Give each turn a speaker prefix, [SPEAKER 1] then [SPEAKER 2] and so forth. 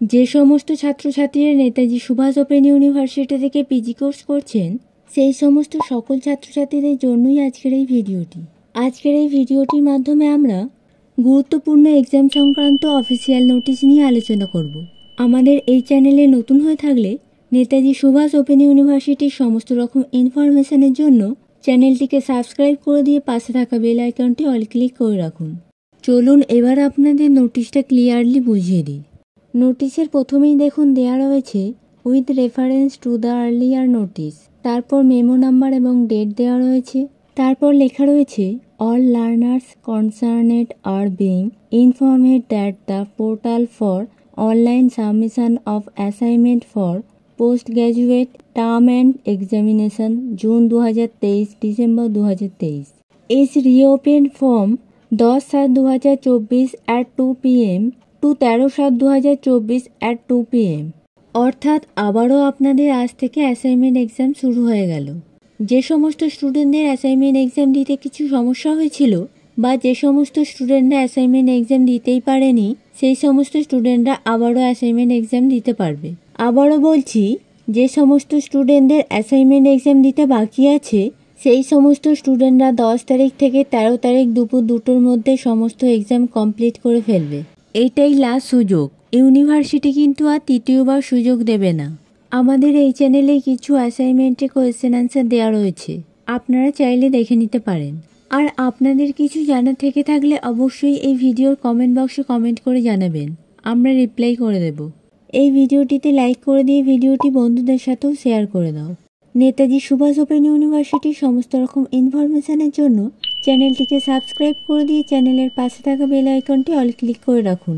[SPEAKER 1] যে সমস্ত ছাত্রছাত্রীরা নেতাজি সুভাষ ওপেন ইউনিভার্সিটি থেকে পিজি কোর্স করছেন সেই সমস্ত সকল ছাত্রছাত্রীদের জন্যই আজকের এই ভিডিওটির মাধ্যমে আমরা গুরুত্বপূর্ণ এক্সাম সংক্রান্ত অফিসিয়াল নোটিশ নিয়ে আলোচনা করব। আমাদের এই চ্যানেলে নতুন হয়ে থাকলে নেতাজি সুভাষ ওপেন ইউনিভার্সিটির সমস্ত রকম ইনফরমেশনের জন্য চ্যানেলটিকে সাবস্ক্রাইব করে দিয়ে পাশে থাকা বেল আইকনটি অল ক্লিক করে রাখুন। চলুন এবার আপনাদের নোটিশটা ক্লিয়ারলি বুঝিয়ে দিই। নোটিশের প্রথমেই দেখুন দেয়া রয়েছে with reference to the earlier notice, তারপর মেমো নাম্বার এবং ডেট দেওয়া রয়েছে, তারপর লেখা রয়েছে all learners concerned are being informed that the portal for online submission of assignment for post graduate term end examination June 2023 December 2023 is reopen from 10/7/2024 at 2 PM to 13/7/2024 at 2 PM। অর্থাৎ আবারও আপনাদের আজ থেকে অ্যাসাইনমেন্ট এক্সাম শুরু হয়ে গেল। যে সমস্ত স্টুডেন্টদের অ্যাসাইনমেন্ট এক্সাম দিতে কিছু সমস্যা হয়েছিল বা যে সমস্ত স্টুডেন্টরা অ্যাসাইনমেন্ট এক্সাম দিতেই পারেনি সেই সমস্ত স্টুডেন্টরা আবারও অ্যাসাইনমেন্ট এক্সাম দিতে পারবে। আবারও বলছি, যে সমস্ত স্টুডেন্টদের অ্যাসাইনমেন্ট এক্সাম দিতে বাকি আছে সেই সমস্ত স্টুডেন্টরা 10 তারিখ থেকে 13 তারিখ দুপুর 2টোর মধ্যে সমস্ত এক্সাম কমপ্লিট করে ফেলবে। এইটাই লাস্ট সুযোগ। ইউনিভার্সিটি কিন্তু আর তৃতীয়বার সুযোগ দেবে না। আমাদের এই চ্যানেলে কিছু অ্যাসাইনমেন্টে কোয়েশ্চেন অ্যান্সার দেওয়া রয়েছে, আপনারা চাইলে দেখে নিতে পারেন। আর আপনাদের কিছু জানা থেকে থাকলে অবশ্যই এই ভিডিওর কমেন্ট বক্সে কমেন্ট করে জানাবেন, আমরা রিপ্লাই করে দেব। এই ভিডিওটিতে লাইক করে দিয়ে ভিডিওটি বন্ধুদের সাথেও শেয়ার করে দাও। নেতাজি সুভাষ ওপেন ইউনিভার্সিটির সমস্ত রকম ইনফরমেশনের জন্য চ্যানেলটিকে সাবস্ক্রাইব করে দিয়ে চ্যানেলের পাশে থাকা বেল আইকনটি অল ক্লিক করে রাখুন।